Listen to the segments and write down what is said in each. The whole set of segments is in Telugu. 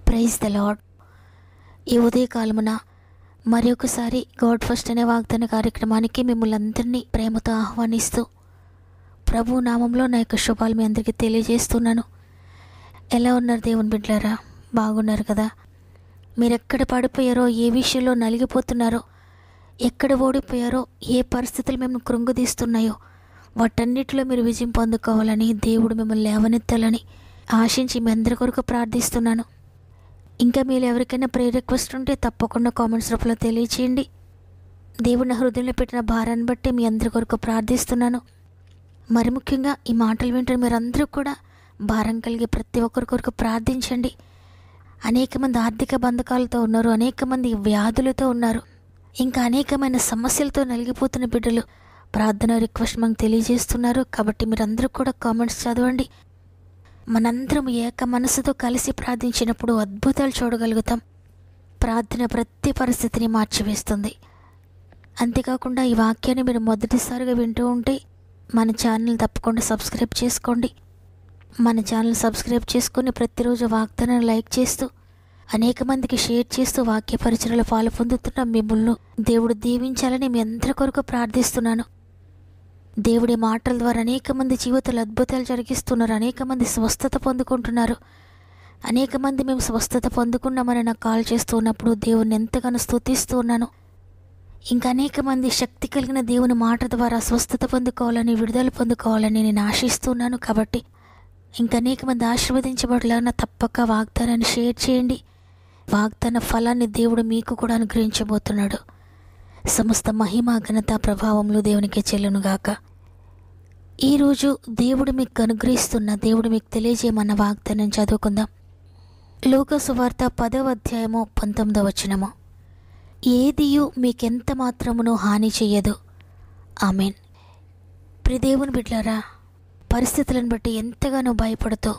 Praise the lord. ఈ ఉదయకాలమున మరి ఒకసారి గాడ్ ఫస్ట్ అనే వాగ్దాన కార్యక్రమానికి మిమ్మల్ని అందరినీ ప్రేమతో ఆహ్వానిస్తూ ప్రభు నామంలో నా యొక్క శుభాలు మీ అందరికీ తెలియజేస్తున్నాను. ఎలా ఉన్నారు దేవుని బిడ్డలారా? బాగున్నారు కదా? మీరు ఎక్కడ పడిపోయారో, ఏ విషయంలో నలిగిపోతున్నారో, ఎక్కడ ఓడిపోయారో, ఏ పరిస్థితులు మిమ్మల్ని కృంగదీస్తున్నాయో వాటన్నిటిలో మీరు విజయం పొందుకోవాలని, దేవుడు మిమ్మల్ని లేవనెత్తాలని ఆశించి మీ అందరి కొరకు ప్రార్థిస్తున్నాను. ఇంకా మీరు ఎవరికైనా ప్రేయర్ రిక్వెస్ట్ ఉంటే తప్పకుండా కామెంట్స్ రూపంలో తెలియచేయండి. దేవుడు నా హృదయంలో పెట్టిన భారాన్ని బట్టి మీ అందరి కొరకు ప్రార్థిస్తున్నాను. మరి ముఖ్యంగా ఈ మాటలు వింటున్న మీరందరూ కూడా భారం కలిగి ప్రతి ఒక్కరి కొరకు ప్రార్థించండి. అనేక మంది ఆర్థిక బంధకాలతో ఉన్నారు, అనేక మంది వ్యాధులతో ఉన్నారు, ఇంకా అనేకమైన సమస్యలతో నలిగిపోతున్న బిడ్డలు ప్రార్థన రిక్వెస్ట్ మనకు తెలియజేస్తున్నారు. కాబట్టి మీరందరూ కూడా కామెంట్స్ చదవండి. మనందరం ఏక మనసుతో కలిసి ప్రార్థించినప్పుడు అద్భుతాలు చూడగలుగుతాం. ప్రార్థన ప్రతి పరిస్థితిని మార్చివేస్తుంది. అంతేకాకుండా ఈ వాక్యాన్ని మీరు మొదటిసారిగా వింటూ ఉంటే మన ఛానల్ తప్పకుండా సబ్స్క్రైబ్ చేసుకోండి. మన ఛానల్ సబ్స్క్రైబ్ చేసుకొని ప్రతిరోజు వాగ్దానాన్ని లైక్ చేస్తూ అనేక మందికి షేర్ చేస్తూ వాక్య పరిచర్యలో పాలు పొందుతున్న మిమ్మల్ని దేవుడు దీవించాలని మీ అందరి కొరకు ప్రార్థిస్తున్నాను. దేవుడి మాటల ద్వారా అనేక మంది జీవితాలు అద్భుతాలు జరిగిస్తున్నారు, అనేక మంది స్వస్థత పొందుకుంటున్నారు. అనేక మంది మేము స్వస్థత పొందుకున్నామని నాకు కాల్ చేస్తూ ఉన్నప్పుడు దేవుని ఎంతగానో స్తుతిస్తూ ఉన్నాను. ఇంకా అనేక మంది శక్తి కలిగిన దేవుని మాట ద్వారా స్వస్థత పొందుకోవాలని, విడుదల పొందుకోవాలని నేను ఆశిస్తున్నాను. కాబట్టి ఇంకా అనేక మంది ఆశీర్వదించబడలాగా తప్పక వాగ్దానాన్ని షేర్ చేయండి. వాగ్దాన ఫలాన్ని దేవుడు మీకు కూడా అనుగ్రహించబోతున్నాడు. సమస్త మహిమ ఘనత ప్రభావములు దేవునికి చెల్లునుగాక. ఈరోజు దేవుడు మీకు అనుగ్రహిస్తున్న, దేవుడు మీకు తెలియజేయమన్న వాగ్దానం చదువుకుందాం. లూకా సువార్త 10వ అధ్యాయము 19వ వచనము. ఏదియు మీకెంత మాత్రమును హాని చెయ్యదు. ఆమెన్. ప్రియ దేవుని బిడ్డలారా, పరిస్థితులను బట్టి ఎంతగానో భయపడుతూ,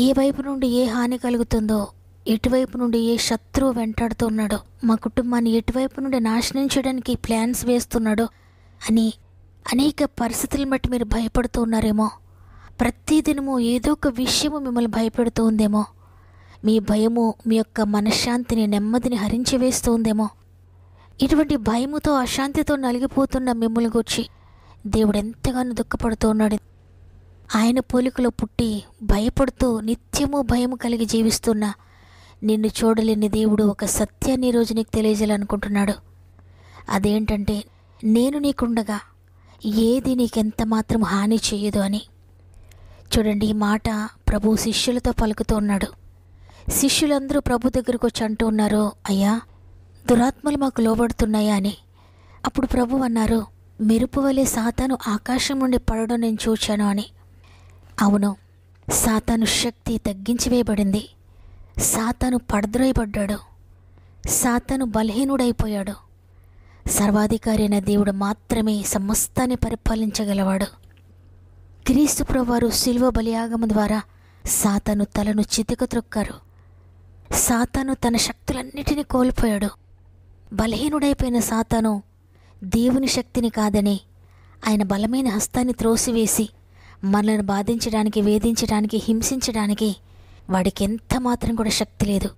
ఏ వైపు నుండి ఏ హాని కలుగుతుందో, ఎటువైపు నుండి ఏ శత్రువు వెంటాడుతూ ఉన్నాడో, మా కుటుంబాన్ని ఎటువైపు నుండి నాశనం చేయడానికి ప్లాన్స్ వేస్తున్నాడో అని అనేక పరిస్థితులను బట్టి మీరు భయపడుతూ ఉన్నారేమో. ప్రతిదినము ఏదో ఒక విషయము మిమ్మల్ని భయపెడుతూ ఉందేమో. మీ భయము మీ యొక్క మనశ్శాంతిని, నెమ్మదిని హరించి వేస్తూ ఉందేమో. ఇటువంటి భయముతో, అశాంతితో నలిగిపోతున్న మిమ్మల్ని గురించి దేవుడు ఎంతగానో దుఃఖపడుతూ ఉన్నాడు. ఆయన పోలికలో పుట్టి భయపడుతూ నిత్యము భయము కలిగి జీవిస్తున్న నిన్ను చూడలేని దేవుడు ఒక సత్యాన్ని ఈరోజు నీకు తెలియజేయాలనుకుంటున్నాడు. అదేంటంటే, నేను నీకుండగా ఏది నీకెంత మాత్రం హాని చేయదు అని. చూడండి, ఈ మాట ప్రభు శిష్యులతో పలుకుతూ ఉన్నాడు. శిష్యులందరూ ప్రభు దగ్గరకు వచ్చి అంటూ ఉన్నారు, అయ్యా, దురాత్మలు మాకు లోబడుతున్నాయా అని. అప్పుడు ప్రభు అన్నారు, మెరుపు వలె సాతాను ఆకాశం నుండి పడడం నేను చూచాను అని. అవును, సాతాను శక్తి తగ్గించి వేయబడింది. సాతాను పడద్రోయబడ్డాడు. సాతాను బలహీనుడైపోయాడు. సర్వాధికారి అయిన దేవుడు మాత్రమే సమస్తాన్ని పరిపాలించగలవాడు. క్రీస్తు ప్రభువారు శిలువ బలియాగము ద్వారా సాతాను తలను చితిక త్రొక్కారు. సాతాను తన శక్తులన్నిటినీ కోల్పోయాడు. బలహీనుడైపోయిన సాతాను దేవుని శక్తిని కాదని ఆయన బలమైన హస్తాన్ని త్రోసివేసి మనల్ని బాధించడానికి, వేధించడానికి, హింసించడానికి వాడికి ఎంత మాత్రం కూడా శక్తి లేదు.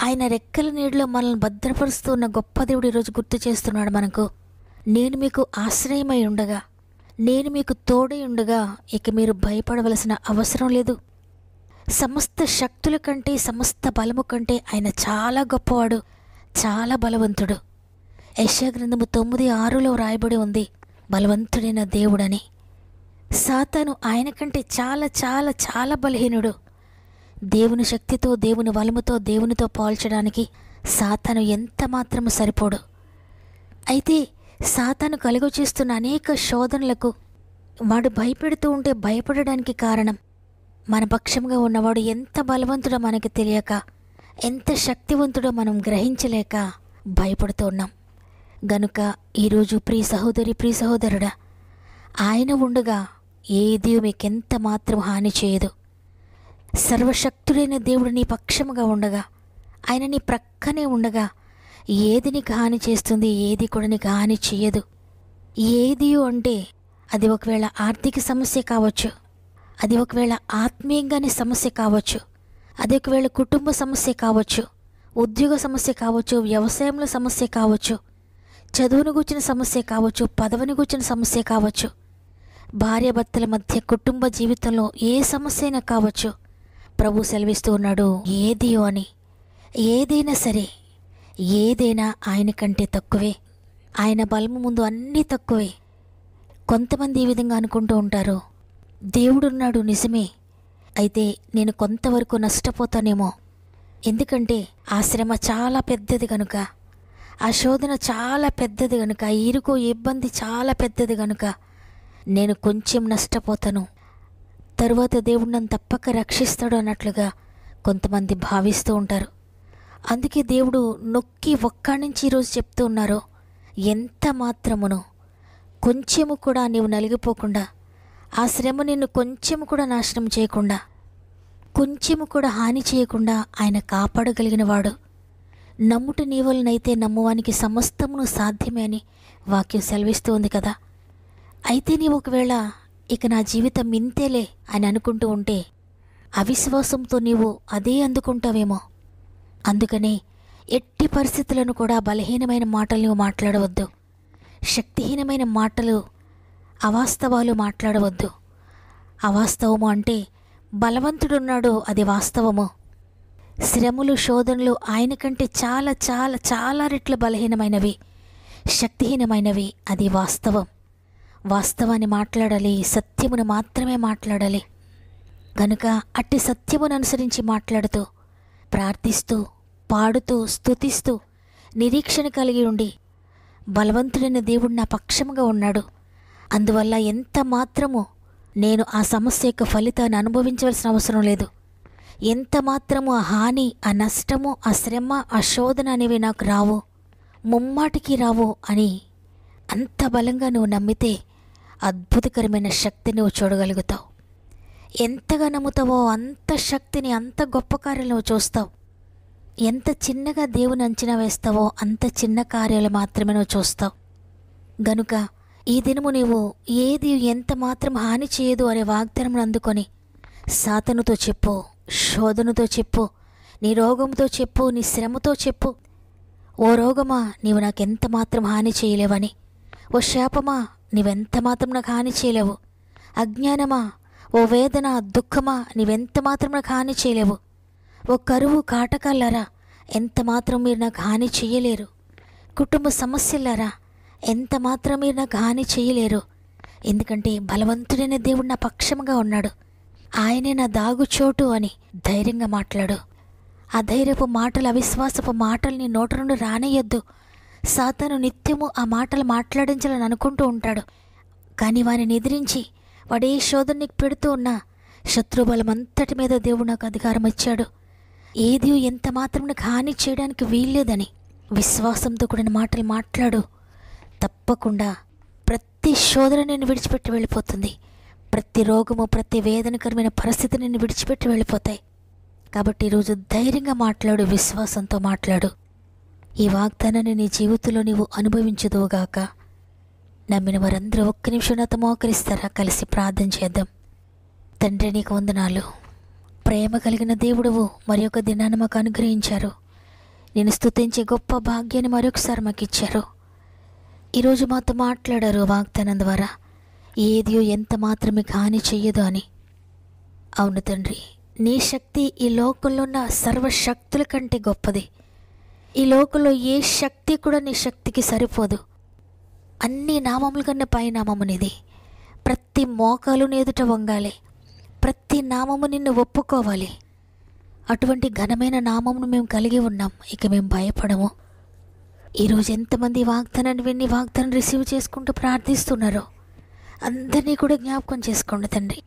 ఆయన రెక్కల నీడలో మనల్ని భద్రపరుస్తూ ఉన్న గొప్ప దేవుడు ఈరోజు గుర్తు చేస్తున్నాడు మనకు. నేను మీకు ఆశ్రయమై ఉండగా, నేను మీకు తోడై ఉండగా ఇక మీరు భయపడవలసిన అవసరం లేదు. సమస్త శక్తుల కంటే, సమస్త బలము కంటే ఆయన చాలా గొప్పవాడు, చాలా బలవంతుడు. యెషయా గ్రంథము 9:6లో రాయబడి ఉంది, బలవంతుడైన దేవుడని. సాతాను ఆయన కంటే చాలా చాలా చాలా బలహీనుడు. దేవుని శక్తితో, దేవుని బలముతో, దేవునితో పోల్చడానికి సాతాను ఎంత మాత్రము సరిపోడు. అయితే సాతాను కలుగచేస్తున్న అనేక శోధనలకు వాడు భయపెడుతూ ఉంటే భయపడడానికి కారణం, మన పక్షంగా ఉన్నవాడు ఎంత బలవంతుడో మనకి తెలియక, ఎంత శక్తివంతుడో మనం గ్రహించలేక భయపడుతూ ఉన్నాం. గనుక ఈరోజు ప్రియ సహోదరి, ప్రియ సహోదరుడా, ఆయన ఉండగా ఏది మీకెంత మాత్రం హాని చేయదు. సర్వశక్తుడైన దేవుడు నీ పక్షముగా ఉండగా, ఆయన నీ ప్రక్కనే ఉండగా ఏది నీకు హాని చేస్తుంది, ఏది కూడా నీకు హాని చేయదు. ఏది అంటే అది ఒకవేళ ఆర్థిక సమస్య కావచ్చు, అది ఒకవేళ ఆత్మీయంగానే సమస్య కావచ్చు, అది ఒకవేళ కుటుంబ సమస్య కావచ్చు, ఉద్యోగ సమస్య కావచ్చు, వ్యవసాయంలో సమస్య కావచ్చు, చదువును గూర్చిన సమస్య కావచ్చు, పదవిని గూర్చిన సమస్య కావచ్చు, భార్యాభర్తల మధ్య కుటుంబ జీవితంలో ఏ సమస్య అయినా కావచ్చు. ప్రభు సెలవిస్తూ ఉన్నాడు, ఏదియో అని. ఏదైనా సరే, ఏదైనా ఆయన కంటే తక్కువే. ఆయన బలము ముందు అన్నీ తక్కువే. కొంతమంది ఈ విధంగా అనుకుంటూ ఉంటారు, దేవుడున్నాడు నిజమే, అయితే నేను కొంతవరకు నష్టపోతానేమో. ఎందుకంటే ఆ శ్రమ చాలా పెద్దది కనుక, ఆ శోధన చాలా పెద్దది కనుక, ఇరుకు ఇబ్బంది చాలా పెద్దది కనుక నేను కొంచెం నష్టపోతాను, తరువాత దేవుడు నన్ను తప్పక రక్షిస్తాడు అన్నట్లుగా కొంతమంది భావిస్తూ ఉంటారు. అందుకే దేవుడు నొక్కి ఒక్కడి నుంచి ఈరోజు చెప్తూ ఉన్నారు, ఎంత మాత్రమును కొంచెము కూడా నీవు నలిగిపోకుండా, ఆ శ్రమ నిన్ను కొంచెము కూడా నాశనం చేయకుండా, కొంచెము కూడా హాని చేయకుండా ఆయన కాపాడగలిగిన వాడు. నమ్ముట నీ వలనైతే నమ్మువానికి సమస్తమును సాధ్యమే అని వాక్యం సెలవిస్తూ ఉంది కదా. అయితే నీవు ఒకవేళ ఇక నా జీవితం ఇంతేలే అని అనుకుంటూ ఉంటే అవిశ్వాసంతో నీవు అదే అందుకుంటావేమో. అందుకనే ఎట్టి పరిస్థితులను కూడా బలహీనమైన మాటలు నువ్వు మాట్లాడవద్దు, శక్తిహీనమైన మాటలు, అవాస్తవాలు మాట్లాడవద్దు. అవాస్తవము అంటే బలవంతుడున్నాడు, అది వాస్తవము. శ్రమలు, శోధనలు ఆయన కంటే చాలా చాలా చాలా రెట్లు బలహీనమైనవి, శక్తిహీనమైనవి, అది వాస్తవం. వాస్తవాన్ని మాట్లాడాలి, సత్యమును మాత్రమే మాట్లాడాలి. కనుక అట్టి సత్యమును అనుసరించి మాట్లాడుతూ, ప్రార్థిస్తూ, పాడుతూ, స్తుతిస్తూ, నిరీక్షణ కలిగి ఉండి, బలవంతుడైన దేవుడు నా పక్షముగా ఉన్నాడు, అందువల్ల ఎంత మాత్రము నేను ఆ సమస్య యొక్క ఫలితాన్ని అనుభవించవలసిన అవసరం లేదు, ఎంత మాత్రము ఆ హాని, ఆ నష్టము, ఆ శ్రమ, ఆ శోధన అనేవి నాకు రావు, ముమ్మాటికి రావు అని అంత బలంగా నువ్వు నమ్మితే అద్భుతకరమైన శక్తిని నువ్వు చూడగలుగుతావు. ఎంతగా నమ్ముతావో అంత శక్తిని, అంత గొప్ప కార్యాలు నువ్వు చూస్తావు. ఎంత చిన్నగా దేవుని అంచనా వేస్తావో అంత చిన్న కార్యాలు మాత్రమే నువ్వు చూస్తావు. గనుక ఈ దినము నీవు ఏది ఎంత మాత్రం హాని చేయదు అనే వాగ్దానం అందుకొని సాతానుతో చెప్పు, శోధనతో చెప్పు, నీ రోగంతో చెప్పు, నీ శ్రమతో చెప్పు, ఓ రోగమా నీవు నాకెంత మాత్రం హాని చేయలేవని, ఓ శాపమా నీవెంత మాత్రం నాకు హాని చేయలేవు, అజ్ఞానమా, ఓ వేదన, దుఃఖమా నీవెంత మాత్రం నాకు హాని చేయలేవు, ఓ కరువు, కాటకాలారా ఎంత మాత్రం మీరు నాకు హాని చేయలేరు, కుటుంబ సమస్యలారా ఎంత మాత్రం మీరు నాకు హాని చేయలేరు. ఎందుకంటే బలవంతుడైన దేవుడు నా పక్షముగా ఉన్నాడు, ఆయనే నా దాగుచోటు అని ధైర్యంగా మాట్లాడు. ఆ ధైర్యపు మాటలు, అవిశ్వాసపు మాటలు నీ నోట నుండి రానేయొద్దు. సాతాను నిత్యము ఆ మాటలు మాట్లాడించాలని అనుకుంటూ ఉంటాడు. కానీ వారిని ఎదిరించి వాడే శోధన నీకు పెడుతూ ఉన్నా శత్రుబలమంతటి మీద దేవుడు నాకు అధికారం ఇచ్చాడు, ఏది ఎంత మాత్రం నాకు హాని చేయడానికి వీల్లేదని విశ్వాసంతో కూడిన మాటలు మాట్లాడు. తప్పకుండా ప్రతి శోధన నిన్ను విడిచిపెట్టి వెళ్ళిపోతుంది, ప్రతి రోగము, ప్రతి వేదనకరమైన పరిస్థితి నిన్ను విడిచిపెట్టి వెళ్ళిపోతాయి. కాబట్టి ఈరోజు ధైర్యంగా మాట్లాడు, విశ్వాసంతో మాట్లాడు. ఈ వాగ్దానాన్ని నీ జీవితంలో నీవు అనుభవించుదువుగాక. నమ్మిన వారందరూ ఒక్క నిమిషం నాతో మోకరిస్తారా? కలిసి ప్రార్థన చేద్దాం. తండ్రి, నీకు వందనాలు. ప్రేమ కలిగిన దేవుడువు మరి ఒక దినాన్ని మాకు అనుగ్రహించారు. నేను స్తుతించే గొప్ప భాగ్యాన్ని మరొకసారి మాకు ఇచ్చారు. ఈరోజు మాతో మాట్లాడారు వాగ్దానం ద్వారా, ఏది ఎంత మాత్రం మీకు హాని చెయ్యదు అని. అవును తండ్రి, నీ శక్తి ఈ లోకంలో ఉన్న సర్వశక్తుల కంటే గొప్పది. ఈ లోకంలో ఏ శక్తి కూడా నీ శక్తికి సరిపోదు. అన్ని నామముల కన్నా పై నామము నీది. ప్రతి మోకాలు నీ ఎదుట వంగాలి, ప్రతి నామము నిన్ను ఒప్పుకోవాలి. అటువంటి ఘనమైన నామమును మేము కలిగి ఉన్నాం, ఇక మేము భయపడము. ఈరోజు ఎంతమంది వాగ్దానాన్ని విని వాగ్దానం రిసీవ్ చేసుకుంటూ ప్రార్థిస్తున్నారో అందరినీ కూడా జ్ఞాపకం చేసుకోండి తండ్రి.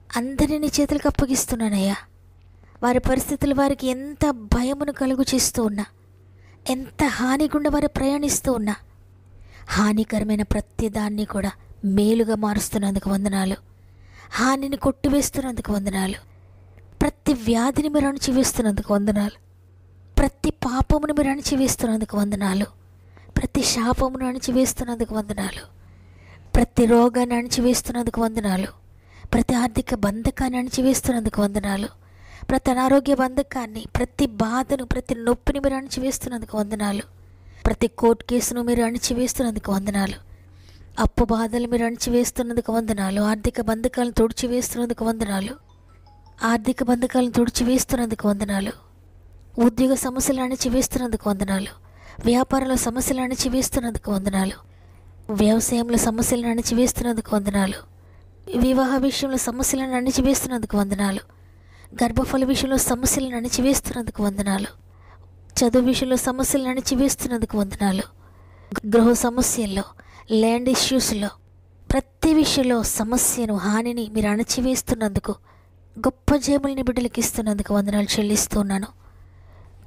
అందరినీ నీ చేతులకు అప్పగిస్తున్నానయ్యా. వారి పరిస్థితులు వారికి ఎంత భయమును కలుగు చేస్తూ ఉన్నా, ఎంత హాని గుండా వారు ప్రయాణిస్తూ ఉన్నా, హానికరమైన ప్రతి దాన్ని కూడా మేలుగా మారుస్తున్నందుకు వందనాలు. హానిని కొట్టివేస్తున్నందుకు వందనాలు. ప్రతి వ్యాధిని మీరు అణచివేస్తున్నందుకు వందనాలు. ప్రతి పాపమును మీరు అణచివేస్తున్నందుకు వందనాలు. ప్రతి శాపమును అణచివేస్తున్నందుకు వందనాలు. ప్రతి రోగాన్ని అణచివేస్తున్నందుకు వందనాలు. ప్రతి ఆర్థిక బంధకాన్ని అణచివేస్తున్నందుకు వందనాలు. ప్రతి అనారోగ్య బంధకాన్ని, ప్రతి బాధను, ప్రతి నొప్పిని మీరు అణిచివేస్తున్నందుకు వందనాలు. ప్రతి కోర్టు కేసును మీరు అణిచివేస్తున్నందుకు వందనాలు. అప్పు బాధలు మీరు అణిచివేస్తున్నందుకు వందనాలు. ఆర్థిక బంధకాలను తుడిచివేస్తున్నందుకు వందనాలు. ఆర్థిక బంధకాలను తుడిచివేస్తున్నందుకు వందనాలు. ఉద్యోగ సమస్యలు అణిచివేస్తున్నందుకు వందనాలు. వ్యాపారంలో సమస్యలు అణిచివేస్తున్నందుకు వందనాలు. వ్యవసాయంలో సమస్యలను అణిచివేస్తున్నందుకు వందనాలు. వివాహ విషయంలో సమస్యలను అణిచివేస్తున్నందుకు వందనాలు. గర్భఫల విషయంలో సమస్యలను అణిచివేస్తున్నందుకు వందనాలు. చదువు విషయంలో సమస్యలను అణిచివేస్తున్నందుకు వందనాలు. గృహ సమస్యల్లో, ల్యాండ్ ఇష్యూస్లో, ప్రతి విషయంలో సమస్యను, హానిని మీరు అణచివేస్తున్నందుకు, గొప్ప జయములని బిడ్డలకు ఇస్తున్నందుకు వందనాలు చెల్లిస్తున్నాను.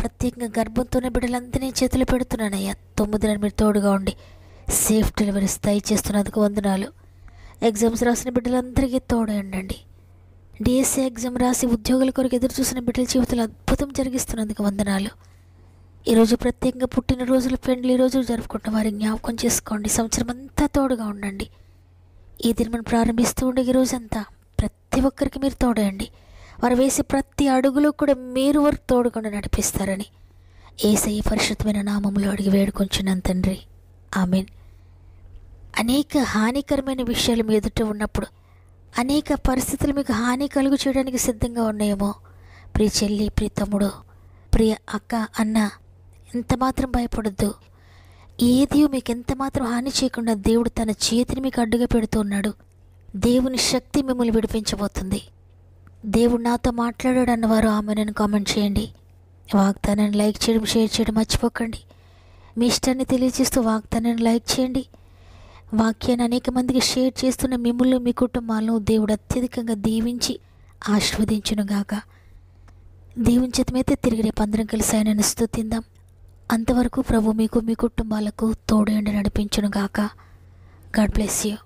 ప్రత్యేకంగా గర్భంతోనే బిడ్డలందరినీ చేతులు పెడుతున్నానయ్యా. 9 నెలలు మీరు తోడుగా ఉండి సేఫ్ డెలివరీస్ దయచేస్తున్నందుకు వందనాలు. ఎగ్జామ్స్ రాసిన బిడ్డలందరికీ తోడే ఉండండి. డిఎస్సి ఎగ్జామ్ రాసి ఉద్యోగుల కొరకు ఎదురు చూసిన బిడ్డల జీవితంలో అద్భుతం జరిగిస్తున్నందుకు వందనాలు. ఈరోజు ప్రత్యేకంగా పుట్టినరోజులు, పెండ్లి రోజులు జరుపుకుంటున్న వారి జ్ఞాపకం చేసుకోండి. సంవత్సరం అంతా తోడుగా ఉండండి. ఈ దినం ప్రారంభిస్తూ ఉండే ఈ రోజంతా ప్రతి ఒక్కరికి మీరు తోడేయండి. వారు వేసే ప్రతి అడుగులో కూడా మీరు వారు తోడుకుండా నడిపిస్తారని యేసయ్య పరిశుద్ధమైన నామములో అడిగి వేడుకొంచున్నాను తండ్రి. ఆమేన్. అనేక హానికరమైన విషయాలు మీ ఎదుట ఉన్నప్పుడు, అనేక పరిస్థితులు మీకు హాని కలుగు చేయడానికి సిద్ధంగా ఉన్నాయేమో, ప్రియ చెల్లి, ప్రియ తమ్ముడు, ప్రియ అక్క, అన్న, ఎంత మాత్రం భయపడద్దు. ఏది మీకు ఎంత మాత్రం హాని చేయకుండా దేవుడు తన చేతిని మీకు అడ్డుగా పెడుతున్నాడు. దేవుని శక్తి మిమ్మల్ని విడిపించబోతుంది. దేవుడు నాతో మాట్లాడాడు అన్నవారు ఆమెను కామెంట్ చేయండి. వాగ్దానాన్ని లైక్ చేయడం, షేర్ చేయడం మర్చిపోకండి. మీ ఇష్టాన్ని తెలియజేస్తూ వాగ్దానాన్ని లైక్ చేయండి. వాక్యాన్ని అనేక మందికి షేర్ చేస్తున్న మిమ్మల్ని, మీ కుటుంబాలను దేవుడు అత్యధికంగా దీవించి ఆశీర్వదించునుగాక. దేవుని చిత్తమైతే తిరిగి రేపు అందరం కలిసి ఆయనను స్తుతిందాం. అంతవరకు ప్రభు మీకు, మీ కుటుంబాలకు తోడు ఉండి నడిపించునుగాక. God bless you.